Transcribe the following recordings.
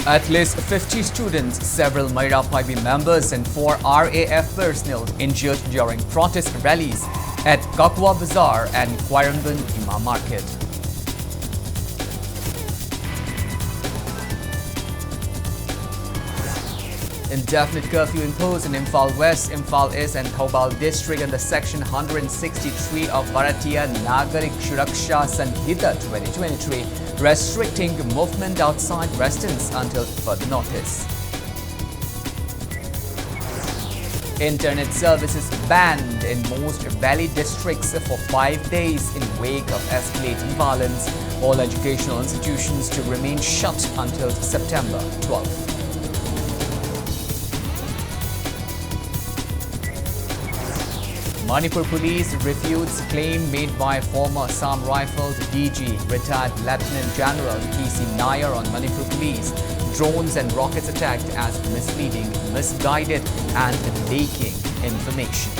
At least 50 students, several Manipuri members and 4 RAF personnel injured during protest rallies at Kakwa Bazaar and Quarambun Ima Market. Indefinite curfew imposed in Imphal West, Imphal East and Thoubal district under Section 163 of Bharatiya Nagarik Suraksha Sanhita 2023, restricting movement outside residence until further notice. Internet services banned in most valley districts for 5 days in wake of escalating violence. All educational institutions to remain shut until September 12th. Manipur police refutes claim made by former Assam Rifles DG, retired Lieutenant General T.C. Nair on Manipur police. Drones and rockets attacked as misleading, misguided and leaking information.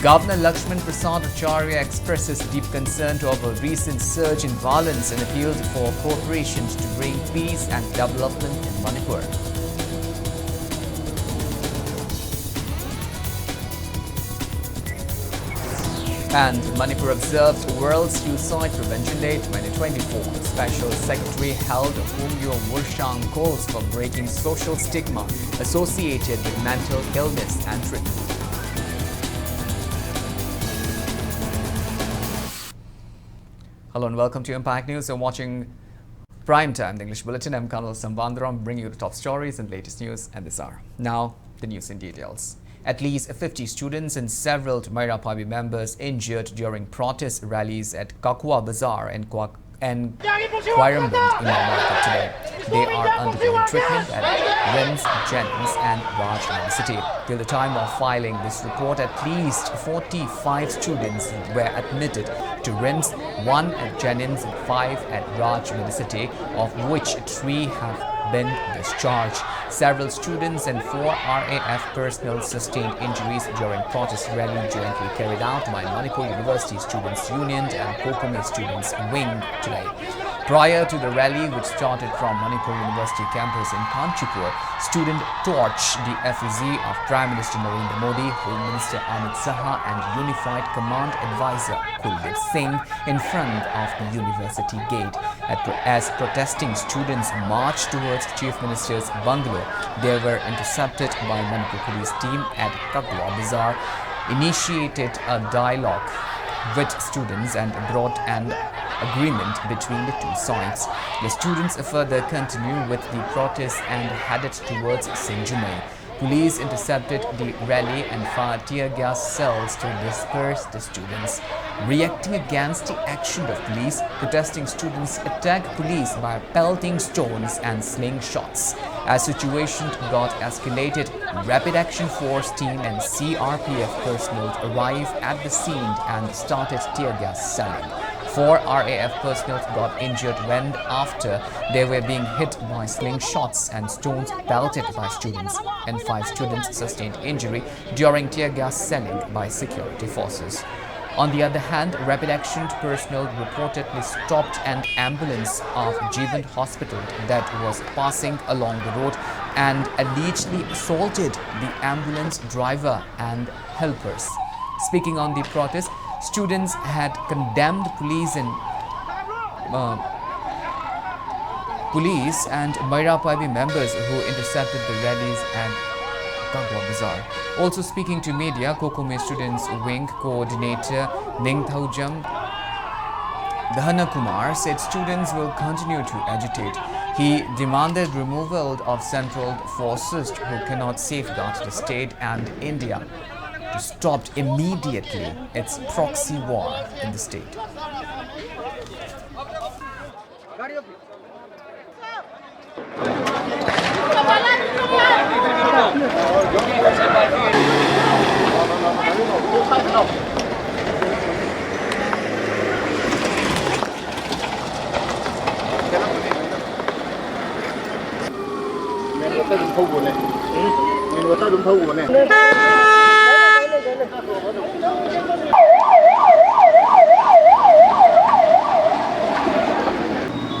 Governor Lakshman Prasad Acharya expresses deep concern over recent surge in violence and appealed for cooperation to bring peace and development in Manipur. And Manipur observed World Suicide Prevention Day 2024. Special Secretary held Humyo Murshang calls for breaking social stigma associated with mental illness and treatment. Hello and welcome to Impact News. You're watching Prime Time, the English Bulletin. I'm KANEL SHAMBANDURAM, bringing you the top stories and latest news at this hour. Now, the news in details. At least 50 students and several Manipuri members injured during protest rallies at Kakwa Bazaar and Quarambun Market today. They are undergoing treatment at RIMS, Jennings and Raj University. Till the time of filing this report, at least 45 students were admitted to RIMS, 1 at Jennings and 5 at Raj University, of which 3 have been discharged. Several students and 4 RAF personnel sustained injuries during protest rally jointly carried out by Manipur University Students' Union and Kokome Students' Wing today. Prior to the rally, which started from Manipur University campus in Kanchipur, students torched the effigy of Prime Minister Narendra Modi, Home Minister Amit Saha and Unified Command Advisor Kuldeep Singh in front of the university gate. As protesting students marched towards Chief Minister's bungalow, they were intercepted by Manipur police team at Kakwa Bazaar, initiated a dialogue with students and brought an agreement between the two sides. The students further continued with the protest and headed towards Sinjumai. Police intercepted the rally and fired tear gas cells to disperse the students. Reacting against the action of police, protesting students attacked police by pelting stones and slingshots. As situation got escalated, Rapid Action Force team and CRPF personnel arrived at the scene and started tear gas selling. 4 RAF personnel got injured when after they were being hit by slingshots and stones pelted by students, and 5 students sustained injury during tear gas selling by security forces. On the other hand, Rapid Action personnel reportedly stopped an ambulance of Jeevant Hospital that was passing along the road and allegedly assaulted the ambulance driver and helpers. Speaking on the protest, students had condemned police and Manipuri members who intercepted the rallies at Kakwa Bazaar. Also speaking to media, Kokome Students' Wing Coordinator Ningthaujam Dahana Kumar said students will continue to agitate. He demanded removal of central forces who cannot safeguard the state and India to stop immediately its proxy war in the state.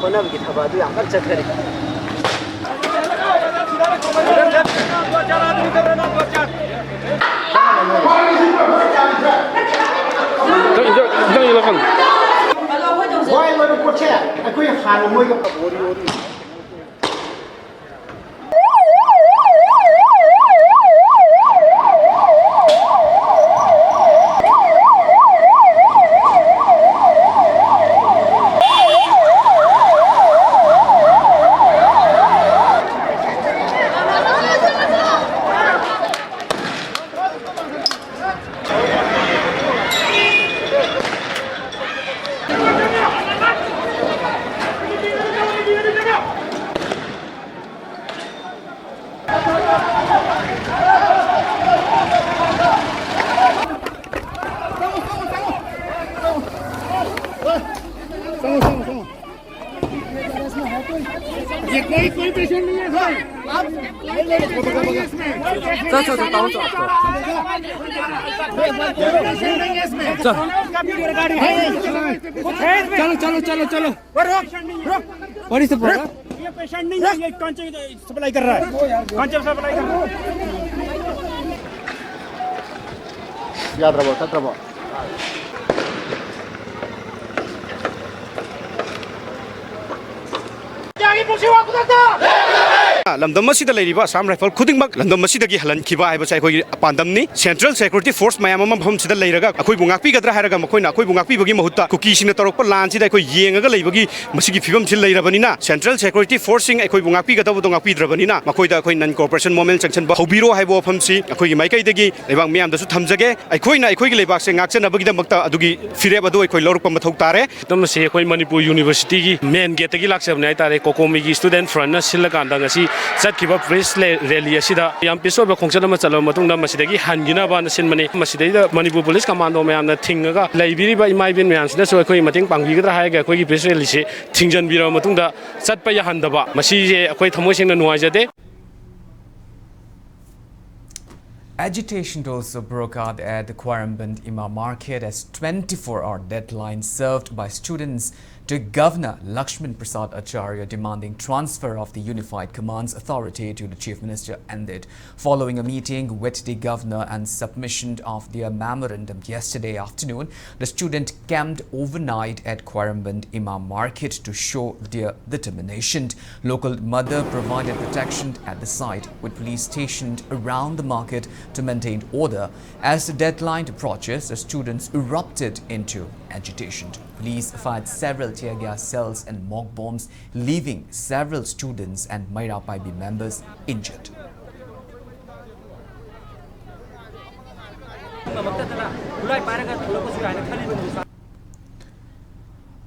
ꯍꯣꯠꯅꯕꯒꯤ ꯊꯕꯛ ꯑꯗꯨ ꯌꯥꯝ ꯀꯟꯅ ꯆꯠꯊꯔꯤ ꯍꯣꯏ ꯃꯣꯏ ꯄꯣꯠꯁꯦ ꯑꯩꯈꯣꯏ ꯍꯥꯟꯅ ꯃꯣꯏꯒ कोई पेशेंट नहीं है सर आप चलो चलो चलो व्हाट इज द प्रॉब्लम ये पेशेंट नहीं है ये कौन से सप्लाई कर रहा है कौन से सप्लाई कर रहा है याद रखो सत रखो लमदम असिदा लेरिबा असम राइफल खुदिंगमक लमदम असिदगी हलनखिबा हाइबा साइखोइ पांदमनी सेंट्रल सिक्योरिटी फोर्स मयाम अमा भम सिदा लेरगा अखोइ बुंगाकपि गद्रा हारगा मखोइना अखोइ बुंगाकपि बगी महुत्ता कुकी सिंग तरोकप लान सिदा अखोइ येंगगा लेबगी मसिगी फिबम सिल लेरबनिना सेंट्रल सिक्योरिटी फोर्स सिंग अखोइ बुंगाकपि गदब दोंगाकपि द्रबनिना मखोइदा अखोइ none cooperation moment section हौबिरो हाइबो फमसी अखोइ माइकैदगी Lebang मयाम दसु थमजगे अखोइना अखोइ लेबाक से ngakchanabagi दमक्ता अदुगी फिरेब अदु अखोइ लौरकप मथौ तारे तमसे अखोइ मणिपुर यूनिवर्सिटी की मेन गेट की लाक्सबने तारे कोकोमी की स्टूडेंट फ्रंट न सिलकांदा ngasi चटखिबा प्रेस रैली असिदा याम पिसोब खोंगचन म चलो मतुंग मसिदगी हानगिना बान सिनमने मसिदैदा मणिपुर पुलिस कमांडो मयामना थिंगगा लैबिरिबा इमाइबिन मयामसिना सो अखोइ मतिंग पांगबिगद्रा हायगा अखोइ प्रेस रैली से थिंगजनबिरा मतुंगदा चटपा याहंदबा मसिजे अखोइ थमोइसिंगना नुवाइजदे. Agitation also broke out at the Quaramband Imam Market as 24-hour deadline served by students to Governor Lakshman Prasad Acharya demanding transfer of the Unified Commands Authority to the Chief Minister ended. Following a meeting with the Governor and submission of their memorandum yesterday afternoon, the student camped overnight at Quaramband Imam Market to show their determination. Local mother provided protection at the site with police stationed around the market to maintain order. As the deadline approaches, the students erupted into agitation. Police fired several tear gas cells and mock bombs, leaving several students and Maira Paibi members injured.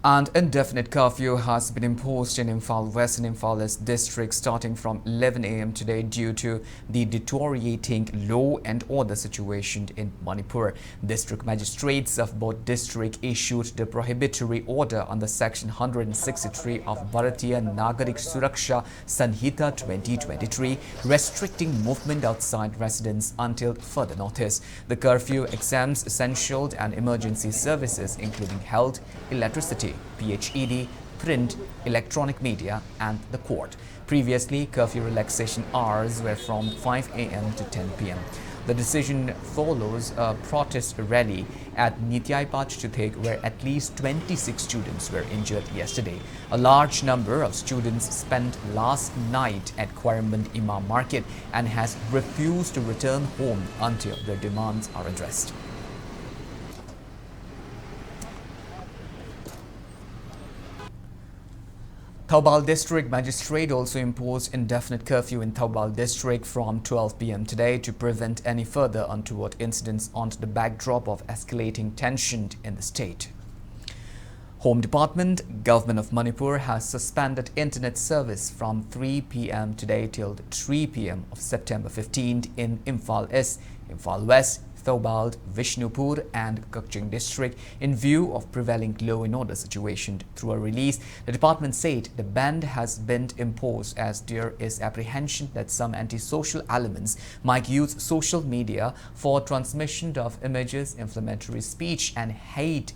An indefinite curfew has been imposed in Imphal West and Imphal East districts starting from 11 a.m. today due to the deteriorating law and order situation in Manipur. District magistrates of both districts issued the prohibitory order under Section 163 of Bharatiya Nagarik Suraksha Sanhita 2023, restricting movement outside residence until further notice. The curfew exempts essential and emergency services including health, electricity, PHED, print, electronic media and the court. Previously, curfew relaxation hours were from 5 a.m. to 10 p.m. The decision follows a protest rally at Nityaipat Chuthek where at least 26 students were injured yesterday. A large number of students spent last night at Quaramband Imam Market and has refused to return home until their demands are addressed. Thoubal District Magistrate also imposed indefinite curfew in Thoubal District from 12 p.m. today to prevent any further untoward incidents on the backdrop of escalating tension in the state. Home Department, Government of Manipur has suspended internet service from 3 p.m. today till 3 p.m. of September 15th in Imphal East, Imphal West, Thoubal, Vishnupur and Kukching district in view of prevailing law and order situation. Through a release, the department said the ban has been imposed as there is apprehension that some antisocial elements might use social media for transmission of images, inflammatory speech and hate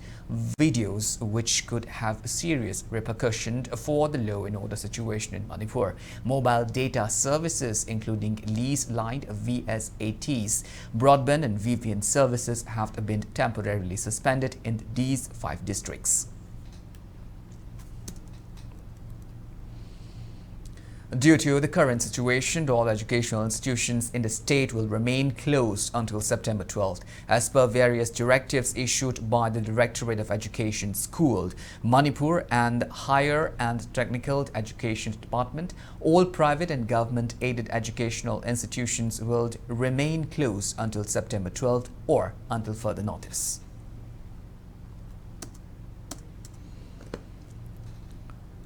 videos, which could have serious repercussions for the law and order situation in Manipur. Mobile data services, including lease-line VSATs, broadband and VPN services have been temporarily suspended in these 5 districts. Due to the current situation, all educational institutions in the state will remain closed until September 12th. As per various directives issued by the Directorate of Education, School, Manipur and Higher and Technical Education Department, all private and government-aided educational institutions will remain closed until September 12th or until further notice.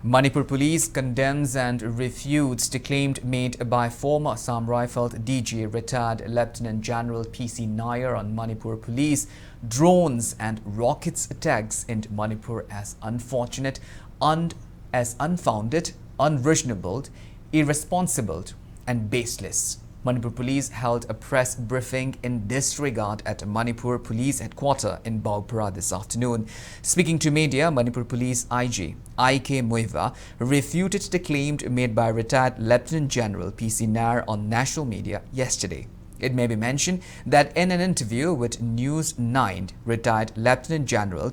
Manipur police condemns and refutes the claim made by former Assam Rifle DG retired Lieutenant General PC Nair on Manipur police drones and rockets attacks in Manipur as unfortunate, as unfounded, unreasonable, irresponsible and baseless. Manipur police held a press briefing in this regard at Manipur Police Headquarters in Baupara this afternoon. Speaking to media, Manipur Police IG I.K. Muiva refuted the claim made by retired Lieutenant General PC Nair on national media yesterday. It may be mentioned that in an interview with News 9, retired Lieutenant General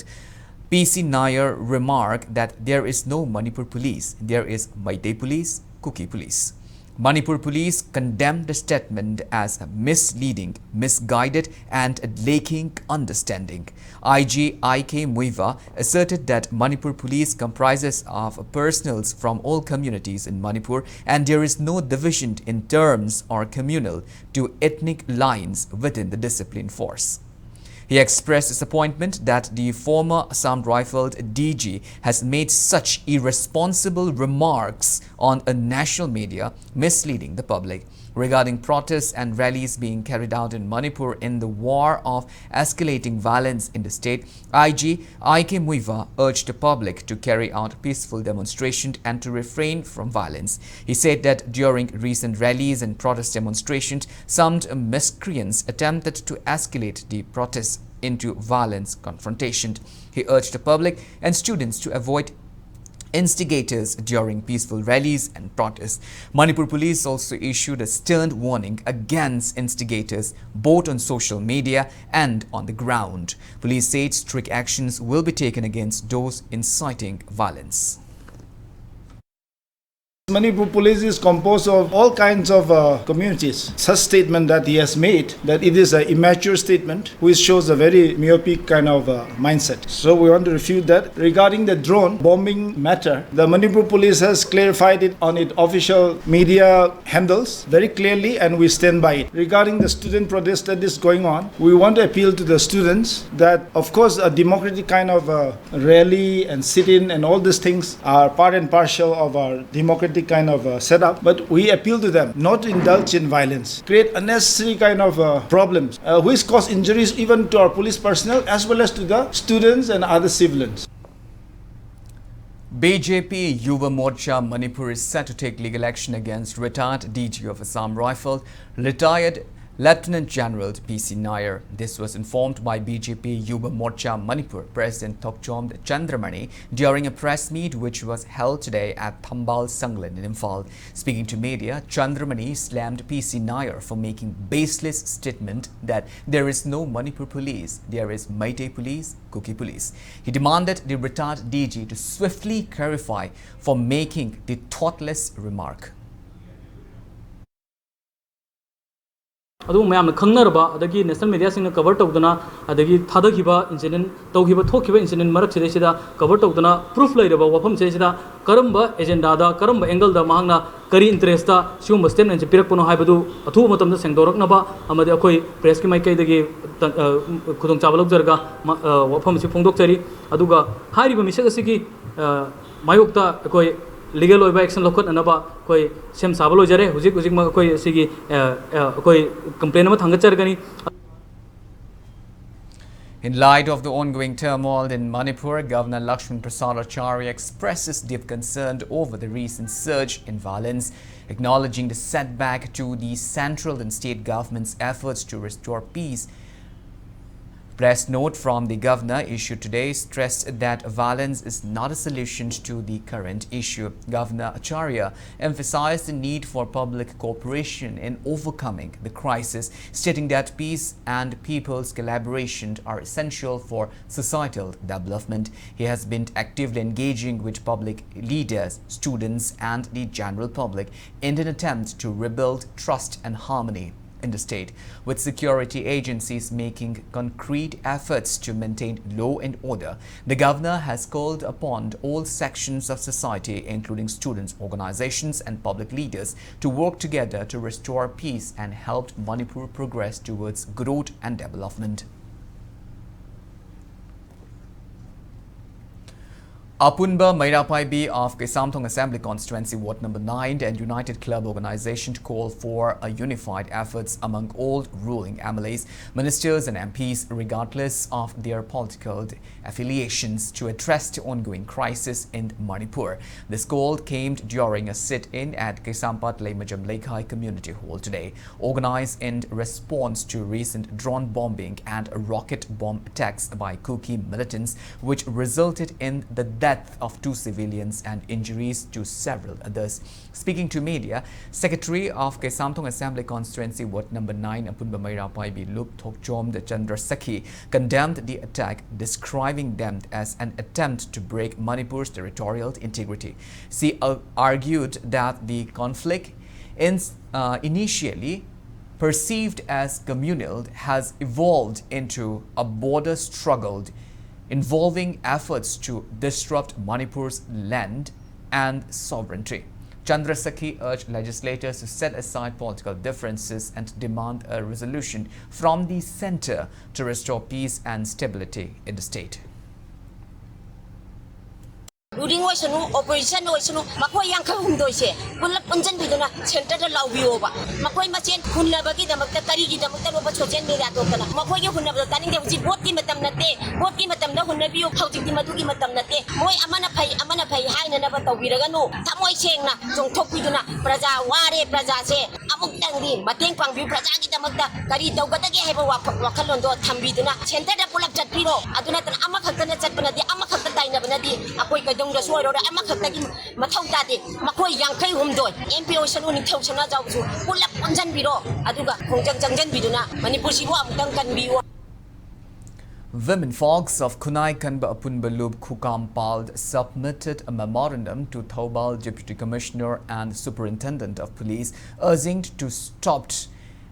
PC Nair remarked that there is no Manipur police, there is Meitei police, Kuki police. Manipur police condemned the statement as misleading, misguided and lacking understanding. IG I.K. Muiva asserted that Manipur police comprises of personnel from all communities in Manipur and there is no division in terms or communal to ethnic lines within the discipline force. He expressed disappointment that the former Assam Rifle DG has made such irresponsible remarks on a national media, misleading the public. Regarding protests and rallies being carried out in Manipur in the war of escalating violence in the state, IG I.K. Muiva urged the public to carry out peaceful demonstrations and to refrain from violence. He said that during recent rallies and protest demonstrations, some miscreants attempted to escalate the protests into violence confrontation. He urged the public and students to avoid instigators during peaceful rallies and protests. Manipur police also issued a stern warning against instigators both on social media and on the ground. Police said strict actions will be taken against those inciting violence. Manipur police is composed of all kinds of communities. Such statement that he has made, that it is an immature statement, which shows a very myopic kind of mindset. So we want to refute that. Regarding the drone bombing matter, the Manipur police has clarified it on its official media handles very clearly and we stand by it. Regarding the student protest that is going on, we want to appeal to the students that of course a democratic kind of rally and sit-in and all these things are part and parcel of our democratic kind of setup, but we appeal to them not to indulge in violence, create unnecessary kind of problems which cause injuries even to our police personnel as well as to the students and other civilians. BJP Yuva Morcha Manipur is set to take legal action against retired DG of Assam Rifle, retired Lieutenant General PC Nair. This was informed by BJP Yuva Morcha Manipur President Thokchom Chandramani during a press meet which was held today at Thambal Sanglan in Imphal. Speaking to media, Chandramani slammed PC Nair for making baseless statement that there is no Manipur police, there is Meitei police, Kuki police. He demanded the retired DG to swiftly clarify for making the thoughtless remark. अदु ma'am खंगनरबा अदगी national media सिंह cover तौदना अदगी थादखिबा incident तौखिबा थोखिबा incident मरक सिदा कवर तौदना प्रूफ लैरबा वफम सिदा करम्बा एजेंडा दा करम्बा एंगल दा मांगना करी इंटरेस्ट दा सिउम स्टेटमेंट से पिरकपनो हाइबदु अथु मतमदा सेंगदोरकनबा अमदि अखोय प्रेस की माइकैदगी खुदों चाबा लौजरगा वफम से फोंदोकचरी अदुगा हारिबा Mrs असिगी मायोक्ता अखोय legal over action lokot anaba koi sem sabalo jare hujik ma koi sigi koi complain ma thangat chargani In light of the ongoing turmoil in Manipur, Governor Lakshman Prasad Acharya expresses deep concern over the recent surge in violence, acknowledging the setback to the central and state government's efforts to restore peace. Press note from the governor issued today stressed that violence is not a solution to the current issue. Governor Acharya emphasized the need for public cooperation in overcoming the crisis, stating that peace and people's collaboration are essential for societal development. He has been actively engaging with public leaders, students, and the general public in an attempt to rebuild trust and harmony in the state, with security agencies making concrete efforts to maintain law and order. The governor has called upon all sections of society, including students, organizations, and public leaders, to work together to restore peace and help Manipur progress towards growth and development. Apunba Mairapaibi of Kesamthong Assembly Constituency Ward Number 9 and United Club Organization to call for a unified efforts among all ruling MLAs, ministers and MPs, regardless of their political affiliations, to address the ongoing crisis in Manipur. This call came during a sit-in at Kesampat Leimajam Lekhai Community Hall today, organized in response to recent drone bombing and rocket bomb attacks by Kuki militants, which resulted in the death of 2 civilians and injuries to several others. Speaking to media, Secretary of Kesamthong Assembly Constituency Ward Number 9 Apunba Mairapaibi Lup Thokchom de Chandra Sakhi condemned the attack, describing them as an attempt to break Manipur's territorial integrity. She argued that the conflict initially perceived as communal has evolved into a border struggle involving efforts to disrupt Manipur's land and sovereignty. Chandra Sakhi urged legislators to set aside political differences and demand a resolution from the center to restore peace and stability in the state. Ruling oisanu, operation oisanu, makoi yang kahumdoise, punla punjan biduna, center the laubioba. Makoi macen, punla bagi damakta tari di damakta loba chochen de atokana. Makoi yung punla tani de uji bot ki matam nate, bot ki matam na punla biyo, hauti di matu ki matam nate. Moi amana pai hai na naba tawiraga no. Tamoy cheng na, jong tok biduna, praja ware praja se, amuk tangdi, mateng pang biyo praja ki damakta, kari daugata ki heba wakalon do thambiduna, center the pulap chat piro, aduna tan amak hakana chat panadi, amak hakata na panadi, akoy kadong the soil or Amakaki Matauti, Makoi Yankai Humdo, MPO Saluni Tauchana Jausu, pull up on Janbiro, Aduga, Konjan Biduna, Manipushi Wam, Duncan Biwa. Women folks of Kunai Kanba Apunbalub Kukampald submitted a memorandum to Thobal Deputy Commissioner and Superintendent of Police, urging to stop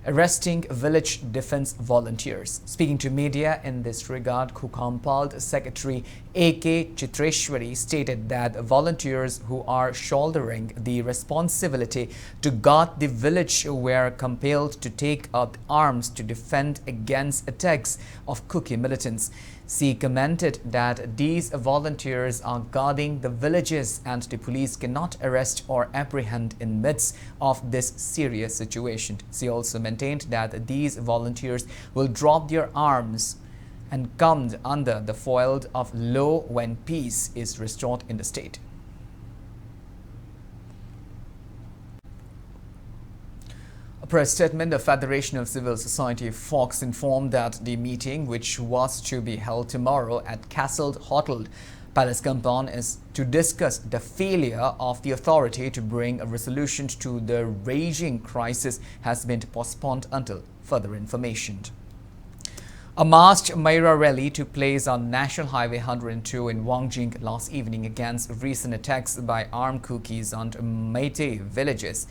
arresting village defense volunteers. Speaking to media in this regard, Kukampald Secretary A.K. Chitreshwari stated that volunteers who are shouldering the responsibility to guard the village were compelled to take up arms to defend against attacks of Kuki militants. She commented that these volunteers are guarding the villages and the police cannot arrest or apprehend in midst of this serious situation. She also maintained that these volunteers will drop their arms and come under the foil of law when peace is restored in the state. A press statement, the Federation of Civil Society Fox informed that the meeting, which was to be held tomorrow at Castle Hotel Palace Compound, is to discuss the failure of the authority to bring a resolution to the raging crisis has been postponed until further information. A masked Maira rally took place on National Highway 102 in Wangjing last evening against recent attacks by armed Kukis on Meitei villages.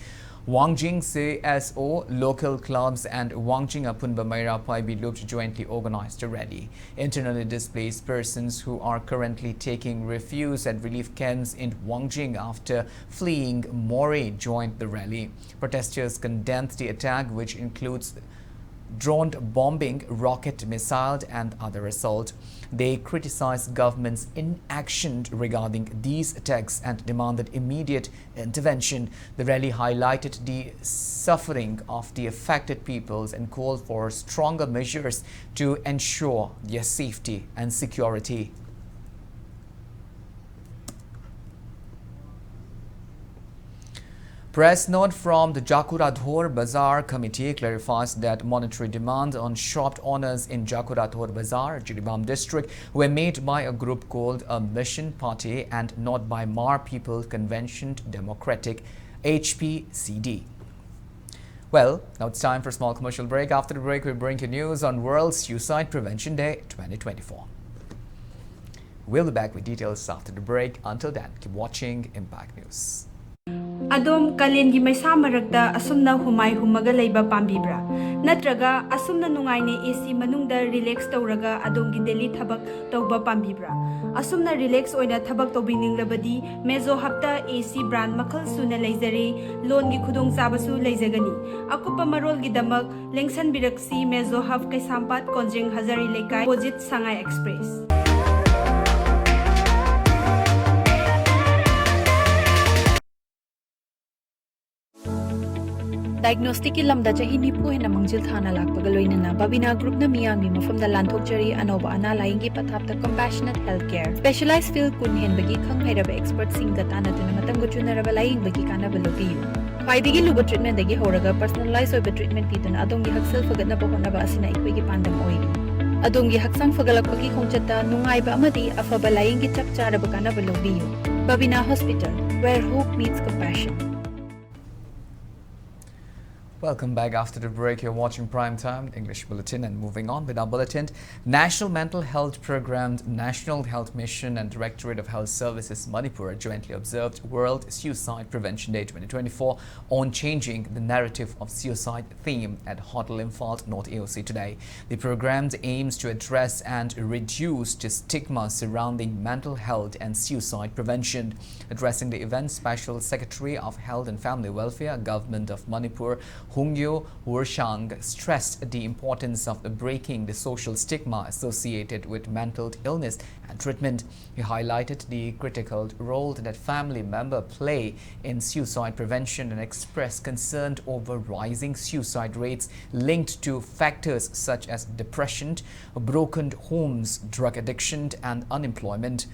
Wangjing CSO, local clubs and Wangjing Apunba Mairapaibi Loop jointly organized a rally. Internally displaced persons who are currently taking refuge at relief camps in Wangjing after fleeing Moray joined the rally. Protesters condemned the attack, which includes drone bombing, rocket, missile and other assault. They criticized government's inaction regarding these attacks and demanded immediate intervention. The rally highlighted the suffering of the affected peoples and called for stronger measures to ensure their safety and security. Press note from the Jakuradhor Bazaar Committee clarifies that monetary demands on shop owners in Jakuradhor Bazaar, Jiribam district, were made by a group called a Mission Party and not by Mar People Convention Democratic HPCD. Well, now it's time for a small commercial break. After the break, we bring you news on World Suicide Prevention Day 2024. We'll be back with details after the break. Until then, keep watching Impact News. Adom kalengi maisa maragda asumna humai humaga leiba pambibra natraga asumna nungaine AC manungda relax tawraga adongi daily thabak tawba pambibra asumna relax oina thabak tawbininglabadi mezo hapta AC brand makhal suna leizare loan gi khudong chabasu leizagani akupa marol gi damak lengsan biraksi mezo haf kai sampat konjeng hazari lekai opposite Sangai Express. Diagnostic ki lamda chahi nipu hena mangjil thana lakpaga loinana Babina group na miyami mafamda lanthokjari anoba ana laingi pathapta compassionate healthcare specialized field kun henbagi khanghairaba expert singa tanaduna matamgo chunaraba laing bagi kanaba lobiyu khwaidigi luba treatment dagi horaga personalized oiba treatment pituna adongi haksal fagatna bahonaba asina ikwegi pandam oi adongi haksang fagalakpagi khongchata nungaiba amadi afaba laingi chapcharaba kanaba lobiyu Babina Hospital, where hope meets compassion. Welcome back after the break. You're watching Primetime English Bulletin, and moving on with our bulletin. National Mental Health Program, National Health Mission and Directorate of Health Services Manipur jointly observed World Suicide Prevention Day 2024 on changing the narrative of suicide theme at Hotel Imphal North AOC today. The program aims to address and reduce the stigma surrounding mental health and suicide prevention. Addressing the event, Special Secretary of Health and Family Welfare, Government of Manipur, Hungyo Worshang, stressed the importance of breaking the social stigma associated with mental illness and treatment. He highlighted the critical role that family members play in suicide prevention and expressed concern over rising suicide rates linked to factors such as depression, broken homes, drug addiction, and unemployment.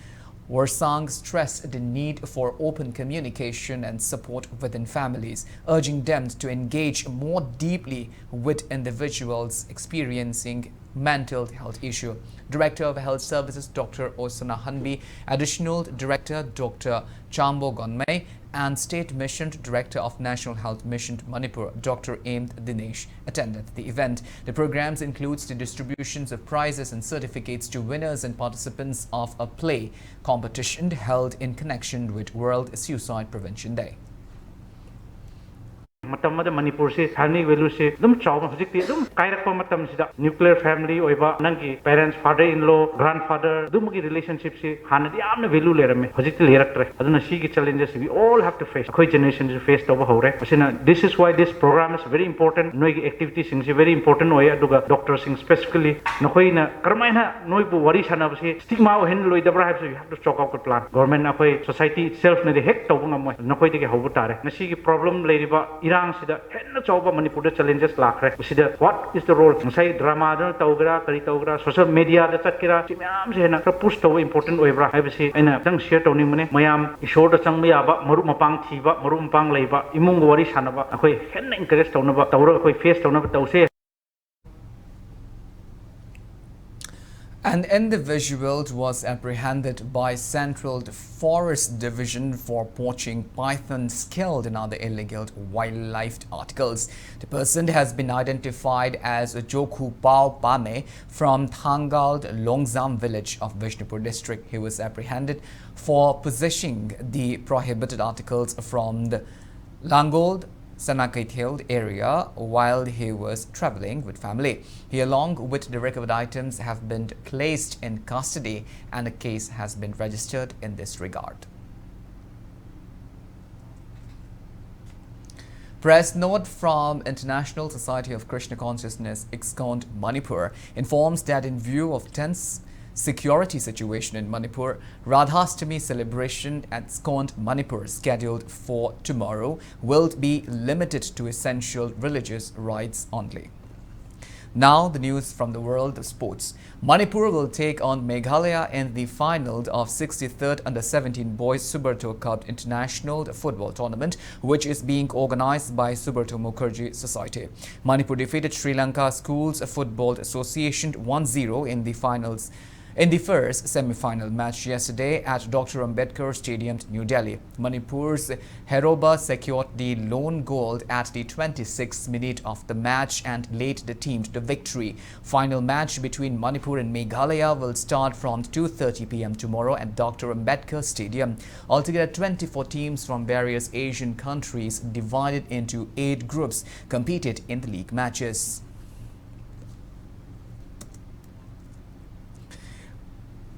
Warsang stressed the need for open communication and support within families, urging them to engage more deeply with individuals experiencing mental health issue. Director of Health Services Dr. Osana Hanbi, Additional Director Dr. Chambo Gonmei, and State Mission Director of National Health Mission Manipur, Dr. Amed Dinesh, attended the event. The programs includes the distributions of prizes and certificates to winners and participants of a play competition held in connection with World Suicide Prevention Day. Manipur se family value se dum chawma hojikti dum kairakpa matam sida nuclear family oiba nangi parents father in law grandfather dum gi relationship se hanadi amna value lerame hojikti leraktre aduna si gi challenges we all have to face koi generation is faced over hore asina this is why this program is very important noi gi activities sing se very important oya aduga doctors sing specifically nokoi na karmaina noi bu wari sana se stigma o hen loi dabra have you have to chalk out the plan government na koi society itself na de hek tawung amoi nokoi de hobu tare na si gi problem leriba irang sida henna chawba Manipur da challenges lakre sida what is the role sai drama da tawgra kari tawgra social media da chatkira simyam se na push to important oibra haibasi aina tang share to ni mane mayam ishor da chang ya ba maru mapang thiba maru mapang leiba imung wari sanaba akoi henna encourage to na ba tawra akoi face to na ba tawse. An individual was apprehended by Central Forest Division for poaching pythons killed in other illegal wildlife articles. The person has been identified as Jokhu Pao Pame from Thangal Longzam village of Vishnupur district. He was apprehended for possessing the prohibited articles from the Langold Sanakaitheld area while he was traveling with family. He, along with the recovered items, have been placed in custody and a case has been registered in this regard. Press note from International Society of Krishna Consciousness ISKCON Manipur informs that in view of tense security situation in Manipur, Radhastami celebration at ISKCON Manipur scheduled for tomorrow will be limited to essential religious rites only. Now the news from the world of sports. Manipur will take on Meghalaya in the final of 63rd Under-17 Boys Subrto Cup International Football Tournament, which is being organized by Subrto Mukherjee Society. Manipur defeated Sri Lanka Schools Football Association 1-0 in the finals. In the first semi-final match yesterday at Dr. Ambedkar Stadium, New Delhi, Manipur's Heroba secured the lone goal at the 26th minute of the match and led the team to victory. Final match between Manipur and Meghalaya will start from 2:30 p.m. tomorrow at Dr. Ambedkar Stadium. Altogether, 24 teams from various Asian countries divided into 8 groups competed in the league matches.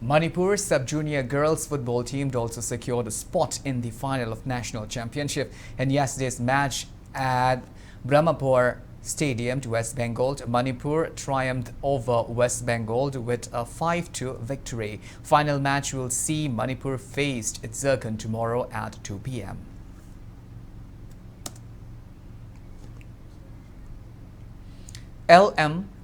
Manipur's sub-junior girls football team also secured a spot in the final of National Championship in yesterday's match at Brahmapur Stadium to West Bengal. Manipur triumphed over West Bengal with a 5-2 victory. Final match will see Manipur faced Jharkhand tomorrow at 2 p.m.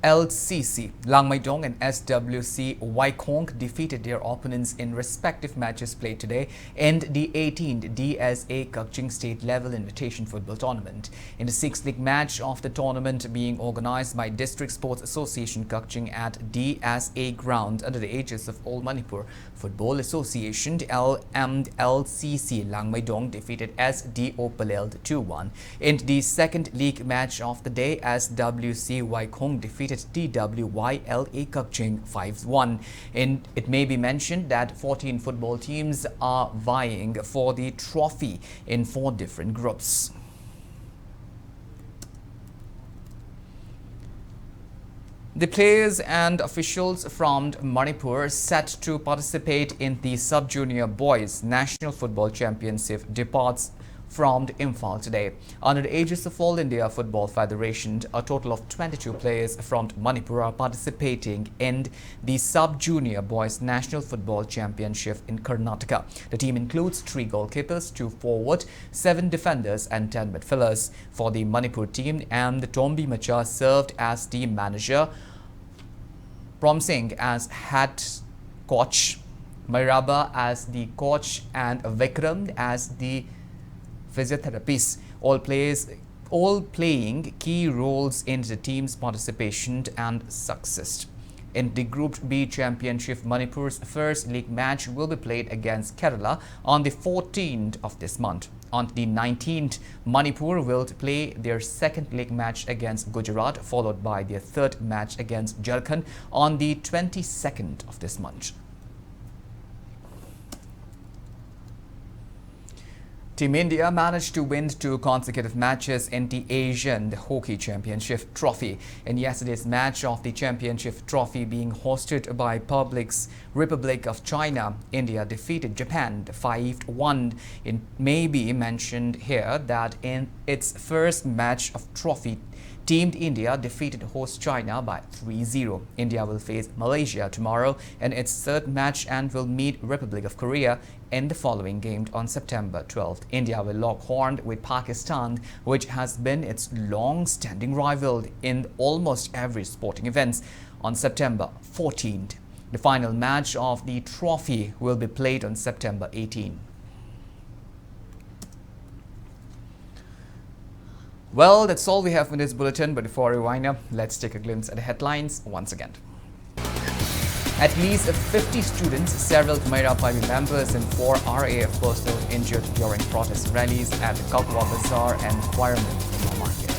LCC, Langmaidong and SWC Waikong defeated their opponents in respective matches played today in the 18th DSA Kukching State Level Invitation Football Tournament. In the 6th league match of the tournament being organized by District Sports Association Kukching at DSA ground under the aegis of All Manipur Football Association, LCC Langmaidong defeated SDO Palel 2-1. In the 2nd league match of the day, SWC Waikong defeated TWYLA Kukching 5-1. It may be mentioned that 14 football teams are vying for the trophy in 4 different groups. The players and officials from Manipur set to participate in the Sub-Junior Boys National Football Championship departs from Imphal today. Under the aegis of All India Football Federation, a total of 22 players from Manipur are participating in the Sub-Junior Boys National Football Championship in Karnataka. The team includes 3 goalkeepers, 2 forward, 7 defenders and 10 midfielders. For the Manipur team, and Tombi Macha served as the manager, Prom Singh as head coach, Mairaba as the coach and Vikram as the physiotherapists, all playing key roles in the team's participation and success. In the Group B Championship, Manipur's first league match will be played against Kerala on the 14th of this month. On the 19th, Manipur will play their second league match against Gujarat, followed by their third match against Jharkhand on the 22nd of this month. Team India managed to win 2 consecutive matches in the Asian Hockey Championship Trophy. In yesterday's match of the Championship Trophy being hosted by Republic of China, India defeated Japan 5-1. It may be mentioned here that in its first match of trophy, Team India defeated host China by 3-0. India will face Malaysia tomorrow in its third match and will meet Republic of Korea in the following game on September 12th. India will lock horns with Pakistan, which has been its long-standing rival in almost every sporting event, on September 14th. The final match of the trophy will be played on September 18th. Well, that's all we have in this bulletin, but before we wind up, let's take a glimpse at the headlines once again. At least 50 students, several Maira Paibi members and 4 RAF personnel injured during protest rallies at the Kakwa Bazaar and Fireman Market.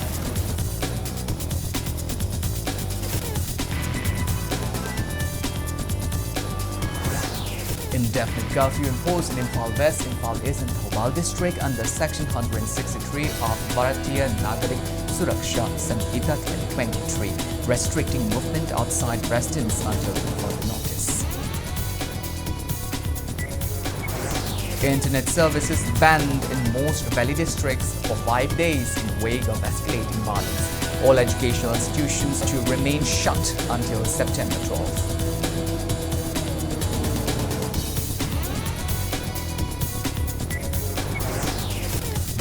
Indefinite curfew imposed in Imphal West, Imphal East and Thoubal district under Section 163 of Bharatiya Nagarik Suraksha Samhita 2023, restricting movement outside residence until further notice. Internet services banned in most Valley districts for 5 days in wake of escalating violence. All educational institutions to remain shut until September 12th.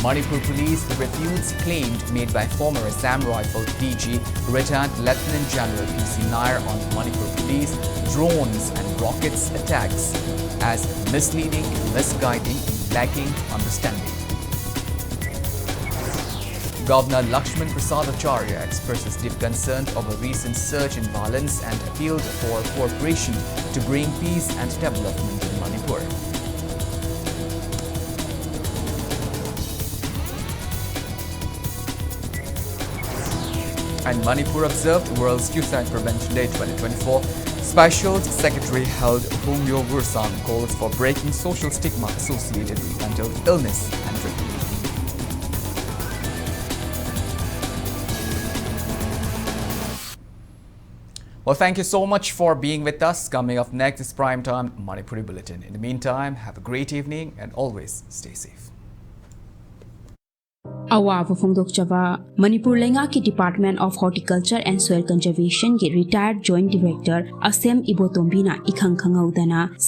Manipur police refutes claimed made by former Assam Rifle DG retired Lieutenant General PC Nair on Manipur police drones and rockets attacks as misleading, misguiding, and lacking understanding. Governor Lakshman Prasad Acharya expresses deep concern over recent surge in violence and appealed for cooperation to bring peace and development in Manipur. And Manipur observed World Suicide Prevention Day 2024. Special Secretary held Humyo Wursang calls for breaking social stigma associated with mental illness and drinking. Well, thank you so much for being with us. Coming up next is Primetime Manipuri Bulletin. In the meantime, have a great evening and always stay safe. Awava Fongdokchava, Manipur Lengaki Department of Horticulture and Soil Conservation, retired Joint Director Asem Ibotombina Ikang Kangaudana.